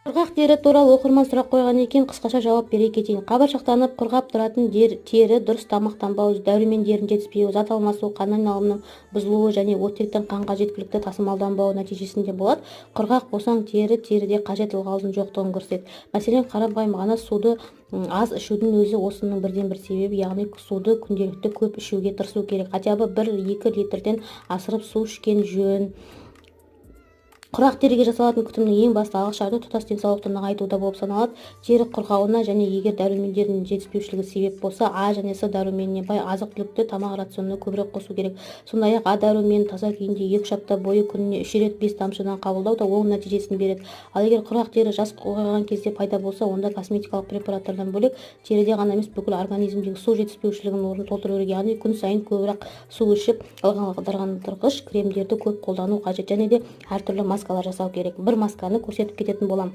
Құрғақ тері туралы оқырман сұрақ қойған екен, қысқаша жауап бере кетейін. Қабыршақтанып құрғап тұратын тері дұрыс тамақтанбау, дәрумендердің жетіспеуі, зат алмасу, қан айналымының бұзылуы және оттектің қанға жеткілікті тасымалданбауы нәтижесінде болады. Құрғақ босаң теріде қажет ылғалдың жоқтығын көрсетеді. Мәселен, қарапайым ғана суды аз ішудің өзі осының бірден-бір себебі, яғни суды күнделікті көп ішуге тырысу керек. Хотя бы 1-2 литрден асырып су ішкен жөн. Құрғақ теріге жасалатын күтімнің ең басты алғышарты тұтас денсаулықты нығайтуда болып саналады. Тері құрғауына және егер дәрумендердің жетіспеушілігі себеп болса, А және С дәруменіне бай азық-түлікті тамақ рационына көбірек қосу керек. Сондай-ақ А дәруменін таза күйінде 2-3 апта бойы күніне 3 рет 5 тамшыдан қабылдау да оң нәтижесін береді. Ал егер құрғақ тері жас ұлғайған кезде пайда болса, онда косметикалық препараттардан бөлек теріде ғана емес бүкіл организмдегі су жетіспеушілігінің орнын толтыру керек. Яғни күн сайын көбірек су ішіп, ылғалдандырғыш кремдерді көп қолдану қажет және де әртүрлі маскалар жасау керек. Бір масканы көрсетіп кететін боламын.